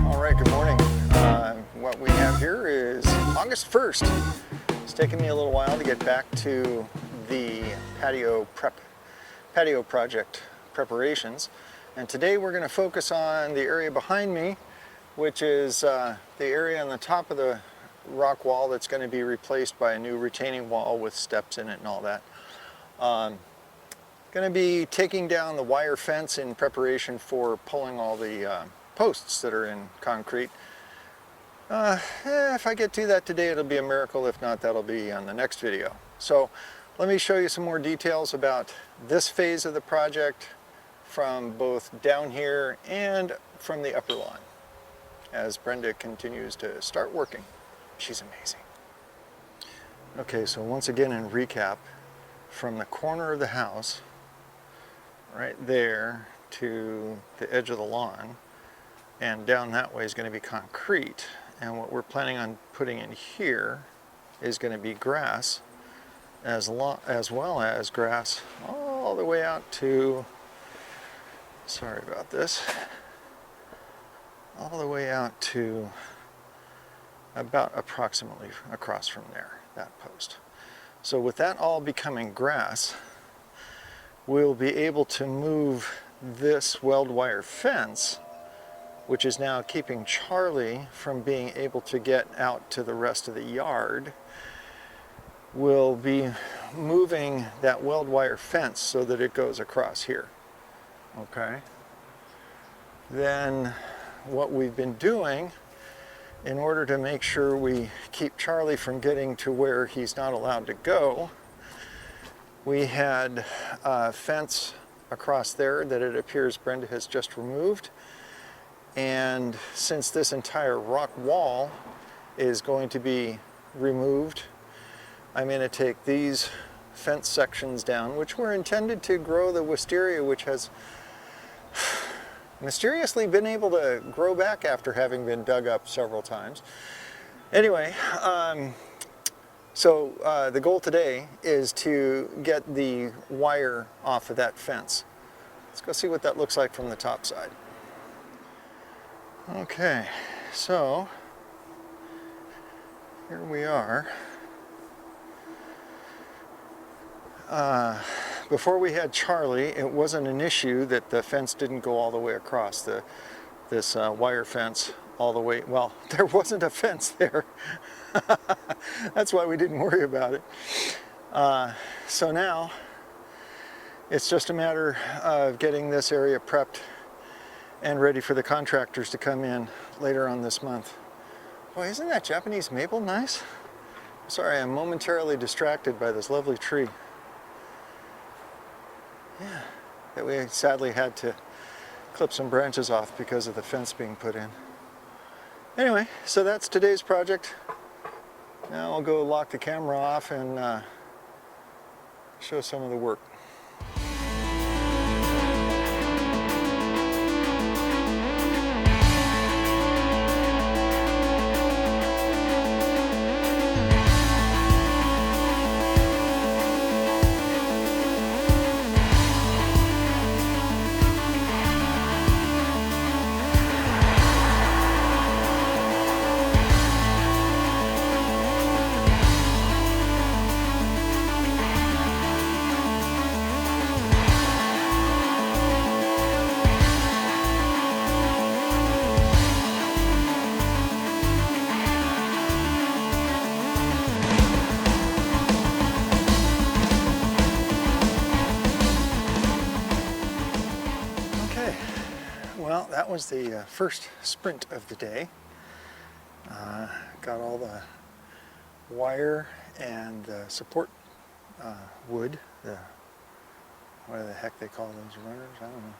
All right, good morning. What we have here is August 1st. It's taken me a little while to get back to the patio project preparations. And today we're going to focus on the area behind me, which is the area on the top of the rock wall that's going to be replaced by a new retaining wall with steps in it and all that. Going to be taking down the wire fence in preparation for pulling all the posts that are in concrete. If I get to that today, it'll be a miracle. If not, that'll be on the next video. So let me show you some more details about this phase of the project from both down here and from the upper lawn as Brenda continues to start working. She's amazing. Okay, so once again in recap, from the corner of the house right there to the edge of the lawn and down that way is going to be concrete, and what we're planning on putting in here is going to be grass as well as grass all the way out to, sorry about this, all the way out to about approximately across from there, that post. So with that all becoming grass, we'll be able to move this weld wire fence, which is now keeping Charlie from being able to get out to the rest of the yard. We'll be moving that weld wire fence so that it goes across here. Okay. Then what we've been doing in order to make sure we keep Charlie from getting to where he's not allowed to go, we had a fence across there that it appears Brenda has just removed. And since this entire rock wall is going to be removed, I'm going to take these fence sections down, which were intended to grow the wisteria, which has mysteriously been able to grow back after having been dug up several times. Anyway, so the goal today is to get the wire off of that fence. Let's go see what that looks like from the top side. Okay, so here we are. Before we had Charlie, it wasn't an issue that the fence didn't go all the way across this wire fence all the way. Well, there wasn't a fence there. That's why we didn't worry about it. So now it's just a matter of getting this area prepped and ready for the contractors to come in later on this month. Boy, isn't that Japanese maple nice? Sorry, I'm momentarily distracted by this lovely tree. Yeah, that we sadly had to clip some branches off because of the fence being put in. Anyway, so that's today's project. Now I'll go lock the camera off and show some of the work. Well, that was the first sprint of the day. Got all the wire and support wood, what the heck they call those runners, I don't know.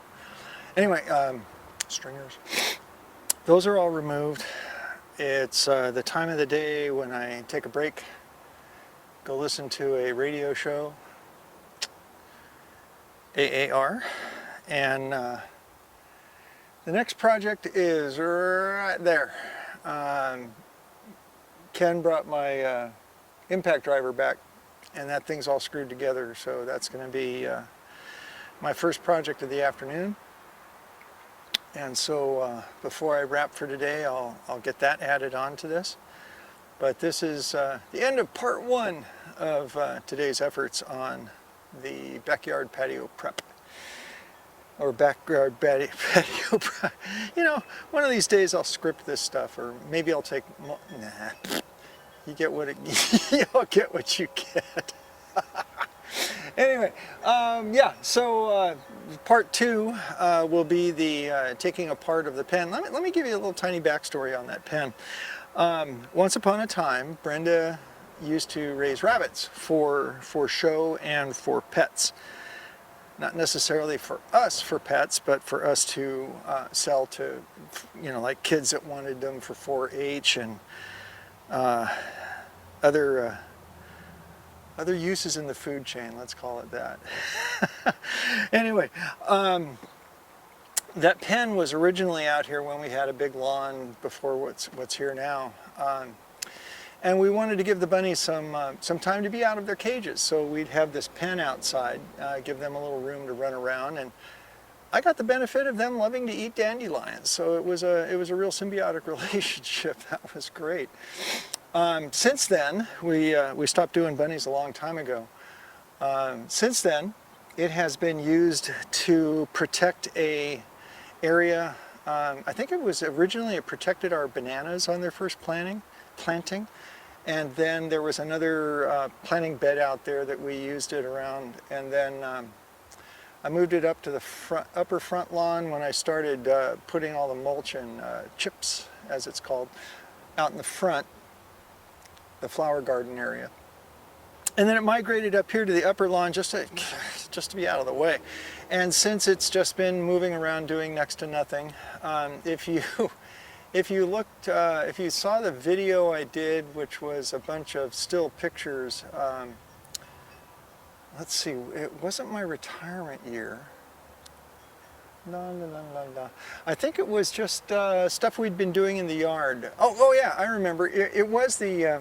Anyway, stringers. Those are all removed. It's the time of the day when I take a break, go listen to a radio show, AAR, and the next project is right there. Ken brought my impact driver back, and that thing's all screwed together, so that's going to be my first project of the afternoon. And so before I wrap for today, I'll get that added on to this. But this is the end of part one of today's efforts on the backyard patio prep. Or backyard patio prep. You know, one of these days I'll script this stuff, or maybe I'll take, nah, you get what you'll get what you get. Anyway, yeah, so part two will be the taking apart of the pen. Let me give you a little tiny backstory on that pen. Once upon a time, Brenda used to raise rabbits for show and for pets. Not necessarily for us for pets, but for us to sell to, you know, like kids that wanted them for 4-H and other uses in the food chain, let's call it that. Anyway, that pen was originally out here when we had a big lawn before what's here now. And we wanted to give the bunnies some time to be out of their cages. So we'd have this pen outside, give them a little room to run around. And I got the benefit of them loving to eat dandelions. So it was a real symbiotic relationship. That was great. Since then, we stopped doing bunnies a long time ago. Since then, it has been used to protect a area. I think it was originally, it protected our bananas on their first planting. And then there was another planting bed out there that we used it around. And then I moved it up to the upper front lawn when I started putting all the mulch and chips, as it's called, out in the front, the flower garden area. And then it migrated up here to the upper lawn just to be out of the way. And since it's just been moving around doing next to nothing, if you saw the video I did, which was a bunch of still pictures, let's see, it wasn't my retirement year. No. I think it was just stuff we'd been doing in the yard. Oh yeah, I remember. It was the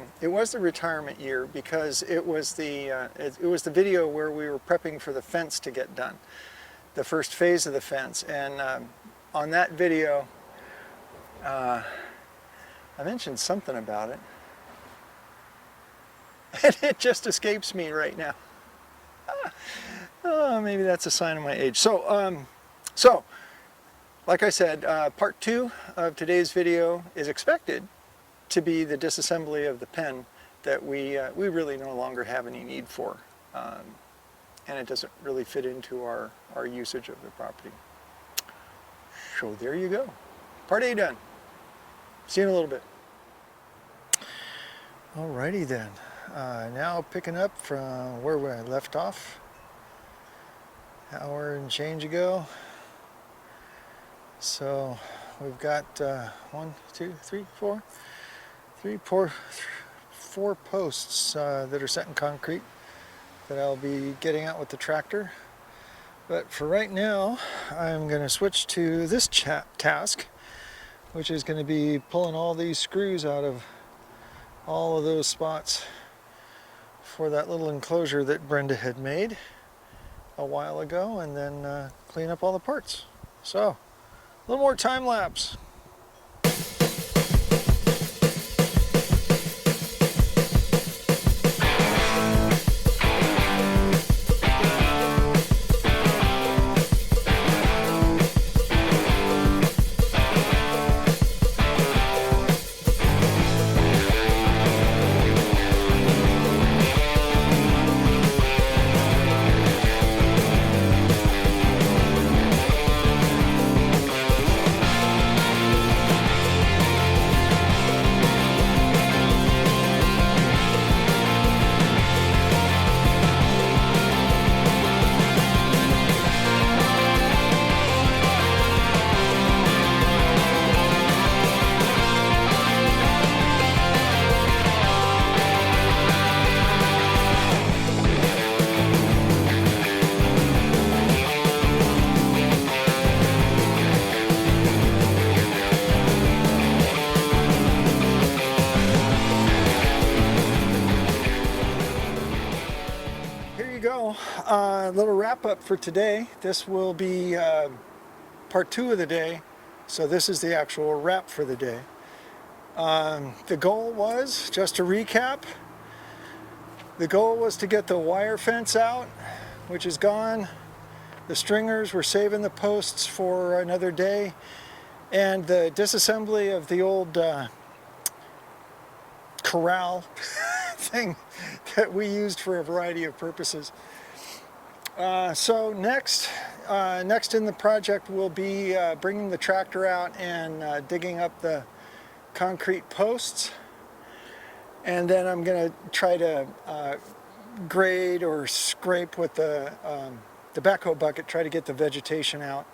retirement year, because it was the video where we were prepping for the fence to get done, the first phase of the fence. And on that video, I mentioned something about it, and it just escapes me right now. Oh, maybe that's a sign of my age. So, like I said, part two of today's video is expected to be the disassembly of the pen that we really no longer have any need for, and it doesn't really fit into our usage of the property. So there you go. Part A done. See you in a little bit. Alrighty then. Now picking up from where I left off, hour and change ago. So we've got 4 posts that are set in concrete that I'll be getting out with the tractor. But for right now, I'm going to switch to this task, which is going to be pulling all these screws out of all of those spots for that little enclosure that Brenda had made a while ago, and then clean up all the parts. So, a little more time lapse. Little wrap up for today. This will be part 2 of the day So this is the actual wrap for the day. The goal was, just to recap, the goal was to get the wire fence out, which is gone. The stringers, we're saving the posts for another day. And the disassembly of the old corral thing that we used for a variety of purposes. So next in the project will be bringing the tractor out and digging up the concrete posts. And then I'm going to try to grade or scrape with the backhoe bucket, try to get the vegetation out.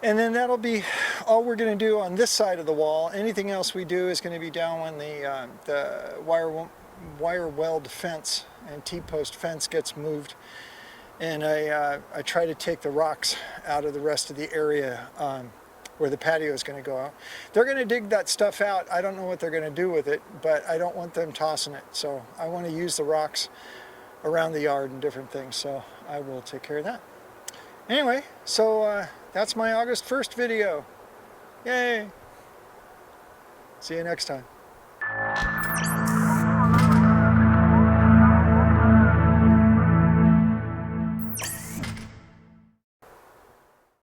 And then that'll be all we're going to do on this side of the wall. Anything else we do is going to be down when the wire weld fence and T-post fence gets moved. And I try to take the rocks out of the rest of the area where the patio is going to go out. They're going to dig that stuff out. I don't know what they're going to do with it, but I don't want them tossing it. So I want to use the rocks around the yard and different things. So I will take care of that. Anyway, so that's my August 1st video. Yay! See you next time.